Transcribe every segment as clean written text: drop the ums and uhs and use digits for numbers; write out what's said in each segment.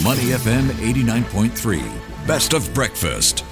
Money FM 89.3. Best of breakfast.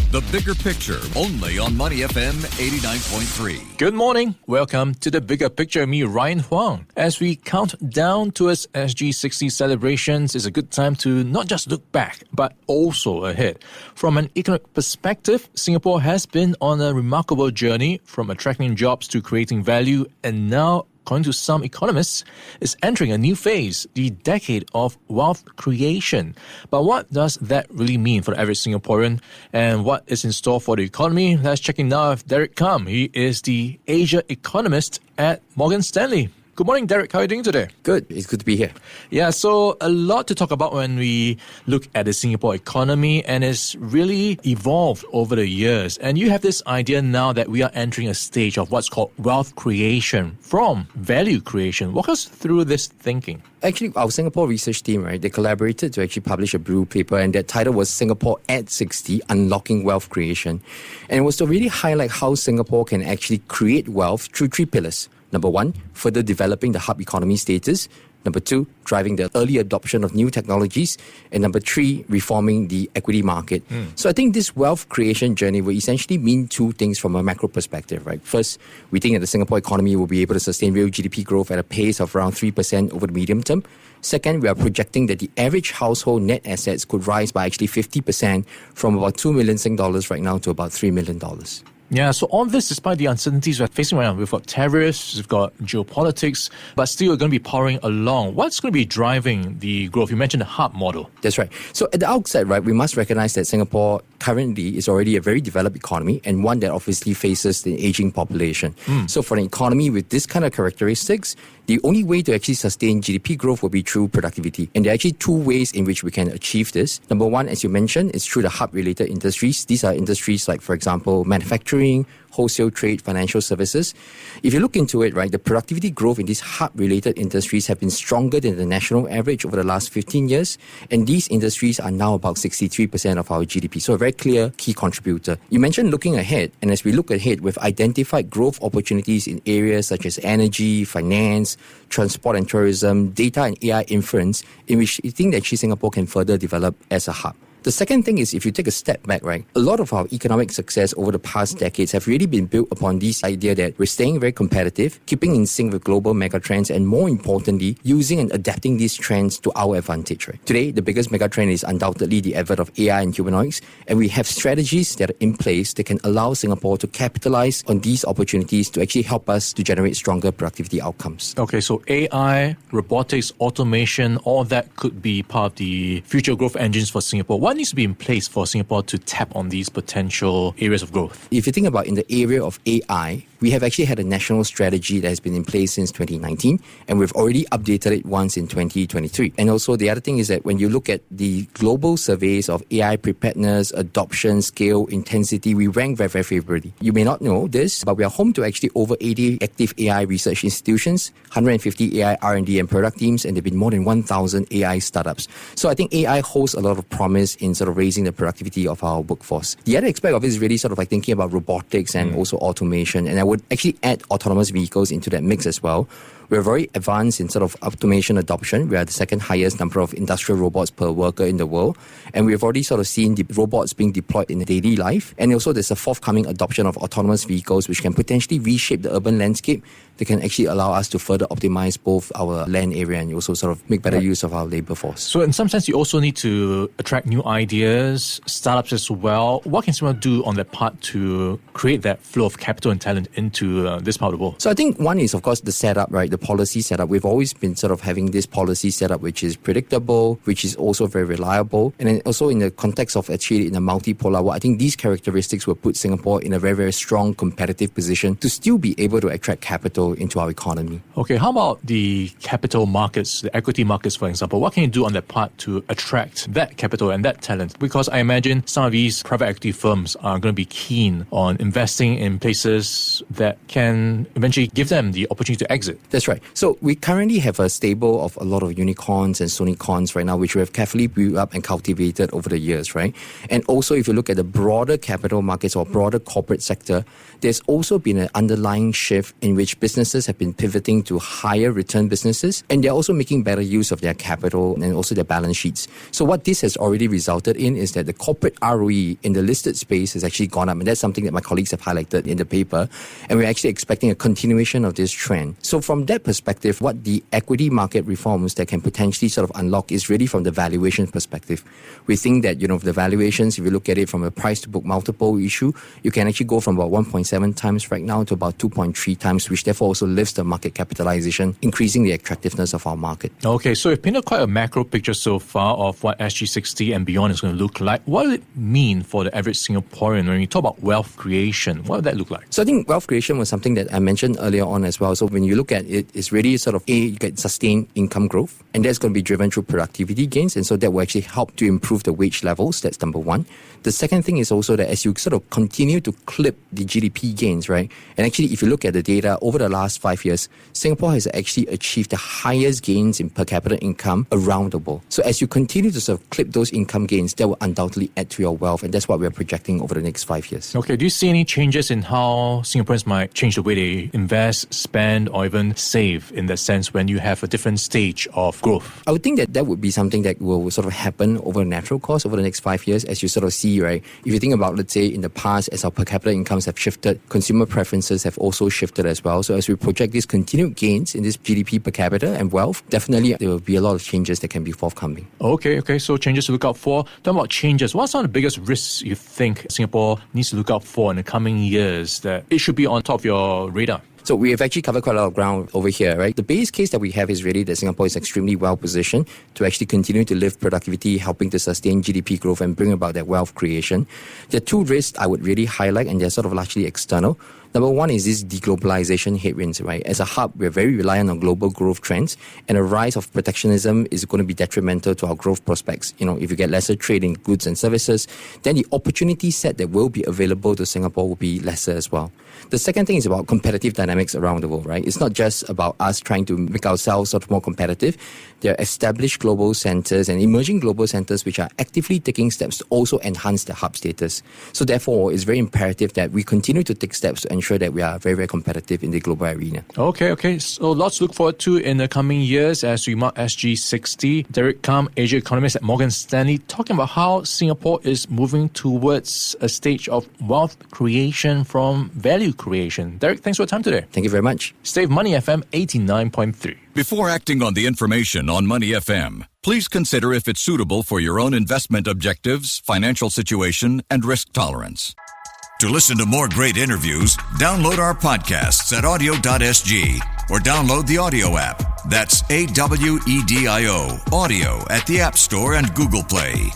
The Bigger Picture, only on Money FM 89.3. Good morning. Welcome to The Bigger Picture. Me, Ryan Huang. As we count down towards SG60 celebrations, it's a good time to not just look back, but also ahead. From an economic perspective, Singapore has been on a remarkable journey from attracting jobs to creating value, and now, according to some economists, is entering a new phase, the decade of wealth creation. But what does that really mean for the average Singaporean? And what is in store for the economy? Let's check in now with Derrick Kam. He is the Asia economist at Morgan Stanley. Good morning, Derrick. How are you doing today? Good. It's good to be here. Yeah, so a lot to talk about when we look at the Singapore economy, and it's really evolved over the years. And you have this idea now that we are entering a stage of what's called wealth creation from value creation. Walk us through this thinking. Actually, our Singapore research team, right, they collaborated to actually publish a blue paper, and that title was Singapore at 60, Unlocking Wealth Creation. And it was to really highlight how Singapore can actually create wealth through three pillars. Number one, further developing the hub economy status. Number two, driving the early adoption of new technologies. And number three, reforming the equity market. So I think this wealth creation journey will essentially mean two things from a macro perspective, right? First, we think that the Singapore economy will be able to sustain real GDP growth at a pace of around 3% over the medium term. Second, we are projecting that the average household net assets could rise by actually 50% from about 2 million Sing dollars right now to about $3 million. Yeah, so all this, despite the uncertainties we're facing right now, we've got tariffs, we've got geopolitics, but still we're going to be powering along. What's going to be driving the growth? You mentioned the hub model. That's right. So at the outset, right, we must recognize that Singapore currently is already a very developed economy, and one that obviously faces the aging population. So for an economy with this kind of characteristics, the only way to actually sustain GDP growth will be through productivity. And there are actually two ways in which we can achieve this. Number one, as you mentioned, is through the hub-related industries. These are industries like, for example, manufacturing, wholesale trade, financial services. If you look into it, right, the productivity growth in these hub-related industries have been stronger than the national average over the last 15 years. And these industries are now about 63% of our GDP. So a very clear key contributor. You mentioned looking ahead. And as we look ahead, we've identified growth opportunities in areas such as energy, finance, transport and tourism, data and AI inference, in which we think that actually Singapore can further develop as a hub. The second thing is, if you take a step back, right, a lot of our economic success over the past decades have really been built upon this idea that we're staying very competitive, keeping in sync with global megatrends, and more importantly, using and adapting these trends to our advantage. Right? Today, the biggest megatrend is undoubtedly the advent of AI and humanoids, and we have strategies that are in place that can allow Singapore to capitalize on these opportunities to actually help us to generate stronger productivity outcomes. Okay, so AI, robotics, automation, all that could be part of the future growth engines for Singapore. What needs to be in place for Singapore to tap on these potential areas of growth? If you think about in the area of AI, we have actually had a national strategy that has been in place since 2019, and we've already updated it once in 2023. And also the other thing is that when you look at the global surveys of AI preparedness, adoption, scale, intensity, we rank very, very favorably. You may not know this, but we are home to actually over 80 active AI research institutions, 150 AI R&D and product teams, and there have been more than 1,000 AI startups. So I think AI holds a lot of promise in sort of raising the productivity of our workforce. The other aspect of it is really sort of like thinking about robotics and also automation. And I would actually add autonomous vehicles into that mix as well. We're very advanced in sort of automation adoption. We are the second highest number of industrial robots per worker in the world. And we've already sort of seen the robots being deployed in daily life. And also there's a forthcoming adoption of autonomous vehicles which can potentially reshape the urban landscape. They can actually allow us to further optimize both our land area and also sort of make better use of our labor force. So in some sense, you also need to attract new ideas, startups as well. What can someone do on that part to create that flow of capital and talent into this part of the world? So I think one is, of course, the setup, right? The policy setup. We've always been sort of having this policy setup which is predictable, which is also very reliable. And then also in the context of actually in a multipolar world, I think these characteristics will put Singapore in a very, very strong competitive position to still be able to attract capital into our economy. Okay, how about the capital markets, the equity markets, for example? What can you do on that part to attract that capital and that talent? Because I imagine some of these private equity firms are going to be keen on investing in places that can eventually give them the opportunity to exit. That's right. So we currently have a stable of a lot of unicorns and sonicorns right now, which we have carefully built up and cultivated over the years, right? And also, if you look at the broader capital markets or broader corporate sector, there's also been an underlying shift in which businesses have been pivoting to higher return businesses, and they're also making better use of their capital and also their balance sheets. So what this has already resulted in is that the corporate ROE in the listed space has actually gone up, and that's something that my colleagues have highlighted in the paper, and we're actually expecting a continuation of this trend. So from that perspective, what the equity market reforms that can potentially sort of unlock is really from the valuation perspective. We think that, the valuations, if you look at it from a price to book multiple issue, you can actually go from about 1.7 times right now to about 2.3 times, which therefore also lifts the market capitalization, increasing the attractiveness of our market. Okay, so you've painted quite a macro picture so far of what SG60 and beyond is going to look like. What does it mean for the average Singaporean when you talk about wealth creation? What would that look like? So I think wealth creation was something that I mentioned earlier on as well. So when you look at it, it's really sort of you get sustained income growth, and that's going to be driven through productivity gains, and so that will actually help to improve the wage levels. That's number one. The second thing is also that as you sort of continue to clip the GDP gains, right? And actually, if you look at the data over the last 5 years, Singapore has actually achieved the highest gains in per capita income around the world. So as you continue to sort of clip those income gains, that will undoubtedly add to your wealth, and that's what we're projecting over the next 5 years. Okay, do you see any changes in how Singaporeans might change the way they invest, spend, or even save in that sense when you have a different stage of growth? I would think that would be something that will sort of happen over a natural course over the next 5 years, as you sort of see, right? If you think about, let's say, in the past, as our per capita incomes have shifted, consumer preferences have also shifted as well. So as we project these continued gains in this GDP per capita and wealth, definitely there will be a lot of changes that can be forthcoming. Okay, so changes to look out for. Talking about changes, what are some of the biggest risks you think Singapore needs to look out for in the coming years that it should be on top of your radar? So we have actually covered quite a lot of ground over here, right? The base case that we have is really that Singapore is extremely well positioned to actually continue to lift productivity, helping to sustain GDP growth and bring about that wealth creation. There are two risks I would really highlight, and they're sort of largely external. Number one is this deglobalization headwinds, right? As a hub, we're very reliant on global growth trends, and a rise of protectionism is going to be detrimental to our growth prospects. If you get lesser trade in goods and services, then the opportunity set that will be available to Singapore will be lesser as well. The second thing is about competitive dynamics around the world, right? It's not just about us trying to make ourselves sort of more competitive. There are established global centers and emerging global centers which are actively taking steps to also enhance their hub status. So therefore, it's very imperative that we continue to take steps to ensure that we are very, very competitive in the global arena. Okay. So lots to look forward to in the coming years as we mark SG60. Derrick Kam, Asia Economist at Morgan Stanley, talking about how Singapore is moving towards a stage of wealth creation from value creation. Derrick, thanks for your time today. Thank you very much. Save Money FM 89.3. Before acting on the information on Money FM, please consider if it's suitable for your own investment objectives, financial situation, and risk tolerance. To listen to more great interviews, download our podcasts at audio.sg or download the audio app. That's AWEDIO, audio at the App Store and Google Play.